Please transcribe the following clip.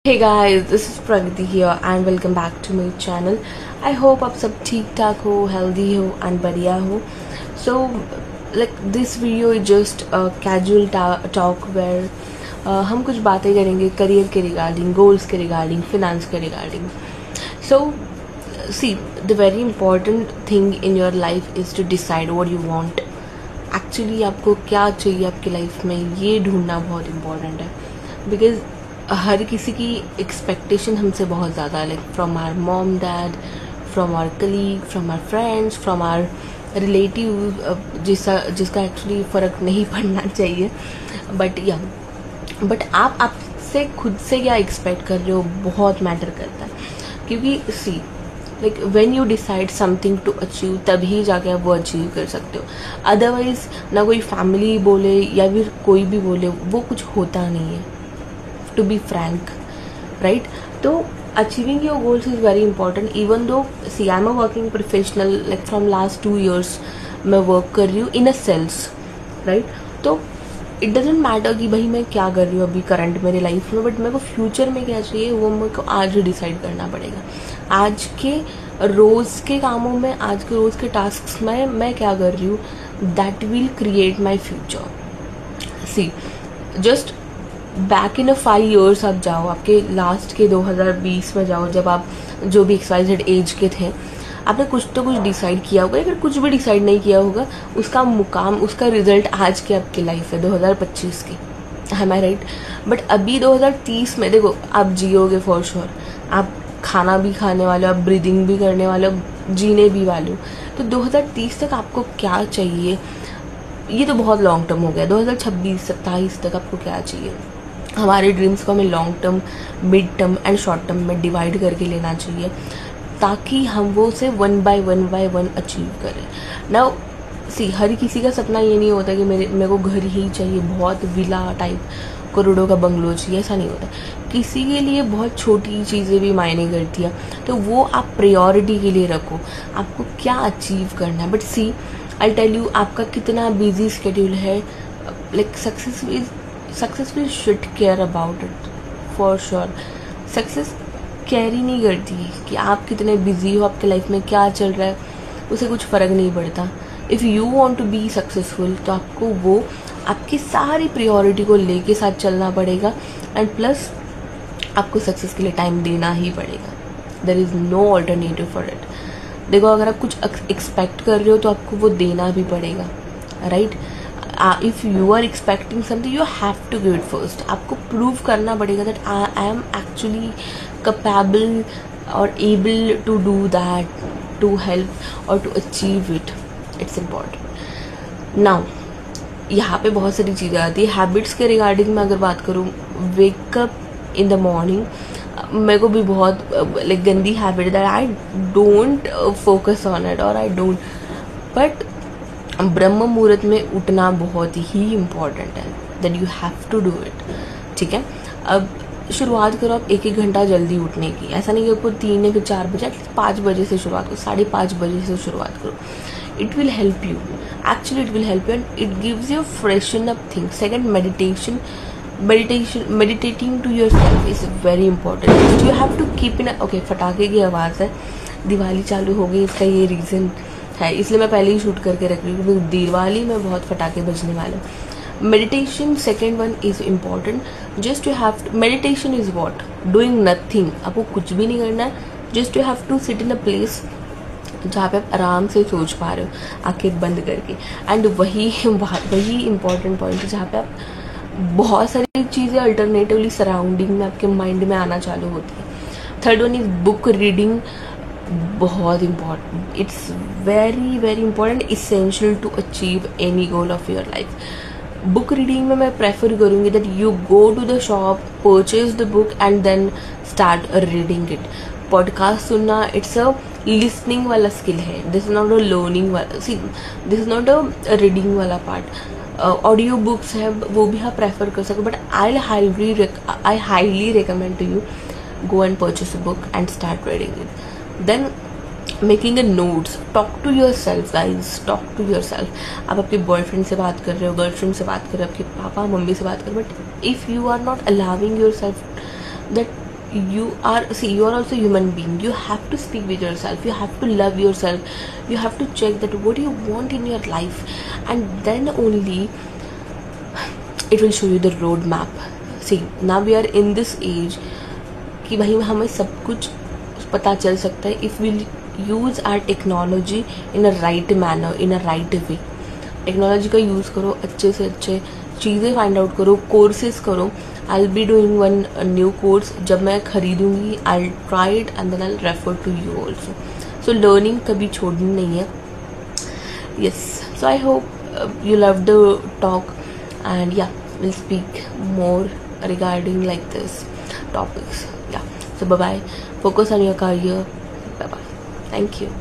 Hey guys, this is Pragati here and welcome back to my channel. I hope आप सब ठीक ठाक हो, healthy हो and बढ़िया हो. So like this video is just a casual talk where हम कुछ बातें करेंगे करियर के रिगार्डिंग, गोल्स के रिगार्डिंग, फिनेंस के regarding. So see, the very important thing in your life is to decide what you want. Actually आपको क्या चाहिए आपकी लाइफ में, ये ढूंढना बहुत इम्पोर्टेंट है. बिकॉज हर किसी की एक्सपेक्टेशन हमसे बहुत ज़्यादा है, like from our mom dad, from our colleague, from our friends, from our relative, जिसका एक्चुअली फ़र्क नहीं पड़ना चाहिए. बट आप आपसे खुद से क्या एक्सपेक्ट कर रहे हो बहुत मैटर करता है. क्योंकि see like when you decide something to achieve, तभी जाके आप वो अचीव कर सकते हो. अदरवाइज ना कोई फैमिली बोले या फिर कोई भी बोले, वो कुछ होता नहीं है. To be frank, right? So achieving your goals is very important. Even though see I'm a working professional, like from last 2 years मैं work कर रही हूँ in a sales, right? तो it doesn't matter कि भाई मैं क्या कर रही हूँ अभी करंट मेरे लाइफ में, बट मेरे को फ्यूचर में क्या चाहिए वो मेरे को आज ही डिसाइड करना पड़ेगा. आज के रोज़ के कामों में, आज के रोज़ के टास्क में मैं क्या कर रही हूँ, that will create my future. See just back in 5 years आप जाओ, आपके लास्ट के 2020 में जाओ, जब आप जो भी XYZ एज के थे, आपने कुछ तो कुछ डिसाइड किया होगा. अगर कुछ भी डिसाइड नहीं किया होगा, उसका मुकाम, उसका रिजल्ट आज के आपकी लाइफ है 2025 की. M I right? बट अभी 2030 में देखो, आप जियोगे फॉर श्योर. आप खाना भी खाने वाले हो, आप ब्रीदिंग भी करने वाले हो, जीने भी वाले हो. तो 2030 तक आपको क्या चाहिए, ये तो बहुत लॉन्ग टर्म हो गया. 2026-27 तक आपको क्या चाहिए. हमारे ड्रीम्स को हमें long term, mid term and short term में डिवाइड करके लेना चाहिए, ताकि हम वो से वन बाय वन अचीव करें. नाउ सी हर किसी का सपना ये नहीं होता कि मेरे को घर ही चाहिए, बहुत विला टाइप करोड़ों का बंगलो चाहिए, ऐसा नहीं होता. किसी के लिए बहुत छोटी चीज़ें भी मायने करती है. तो वो आप प्रायोरिटी के लिए रखो, आपको क्या अचीव करना है. But see I tell you, आपका कितना बिजी स्केड्यूल है, like success will should care about it for sure. Success care ही नहीं करती कि आप कितने बिजी हो, आपके लाइफ में क्या चल रहा है, उसे कुछ फ़र्क नहीं पड़ता. If you want to be successful, तो आपको वो आपकी सारी प्रायोरिटी को लेके साथ चलना पड़ेगा. एंड प्लस आपको सक्सेस के लिए टाइम देना ही पड़ेगा. There is no alternative for it. देखो, अगर आप कुछ एक्सपेक्ट कर रहे हो तो आपको वो देना भी पड़ेगा, right? If you are expecting something, you have to give it first. आपको प्रूव करना पड़ेगा that I am actually capable और able to do that, to help और to achieve it. It's important. Now यहाँ पे बहुत सारी चीज़ें आती है. हैबिट्स के रिगार्डिंग में अगर बात करूँ, वेकअप इन द मॉर्निंग मेरे को भी बहुत लाइक गंदी हैबिट है that I don't focus on it और आई डोंट. बट ब्रह्म मुहूर्त में उठना बहुत ही इम्पॉर्टेंट है, that you have to do it. ठीक है, अब शुरुआत करो आप 1 घंटा जल्दी उठने की. ऐसा नहीं कि आपको 3 या फिर 4 बजे, 5 बजे से शुरुआत करो, 5:30 बजे से शुरुआत करो. It will help you, actually it will help you and it gives you freshen up thing. Second, meditating to yourself is very important. You have to keep in. Okay, फटाके की आवाज़ है, दिवाली चालू हो गई, इसका ये रीज़न है, इसलिए मैं पहले ही शूट करके रख रही हूँ क्योंकि दिवाली में बहुत फटाके बजने वाले. Meditation second one is important. Just you have, meditation is what, doing nothing. आपको कुछ भी नहीं करना है, just you have to sit in a place जहाँ पे आप आराम से सोच पा रहे हो, आंखें बंद करके. एंड वही इम्पॉर्टेंट पॉइंट है जहाँ पे आप बहुत सारी चीज़ें अल्टरनेटिवली सराउंडिंग में आपके माइंड में आना चालू होती है. Third one is book reading. बहुत important, it's very important, essential to achieve any goal of your life. Book reading में मैं प्रेफर करूँगी that you go to the shop, purchase the book and then start reading it. Podcast सुनना, it's a listening वाला skill है, this is not a learning वाला. See this is not a reading वाला part. Audio books है, वो भी आप prefer कर सकते. But I highly recommend to you go and purchase a book and start reading it. Then making a notes. Talk to yourself guys, talk to yourself. आप आपके boyfriend से बात कर रहे हो, गर्लफ्रेंड से बात कर रहे हो, आपके पापा मम्मी से बात कर रहे हो, but if you are not allowing yourself that you are also human being. You have to speak with yourself, you have to love yourself, you have to check that what you want in your life, and then only it will show you the road map. See, now we are in this age कि भाई हमें सब कुछ पता चल सकता है if we use our technology in a right manner, in a right way. Technology का यूज़ करो, अच्छे से अच्छे चीज़ें फाइंड आउट करो, कोर्सेज करो. I will be doing one new course. जब मैं खरीदूंगी I will try it and then I will refer to you also. So learning कभी छोड़नी नहीं है. Yes, so I hope you love the talk, and yeah, we'll speak more regarding like this topics. Yeah, so bye bye, focus on your career. Bye bye, thank you.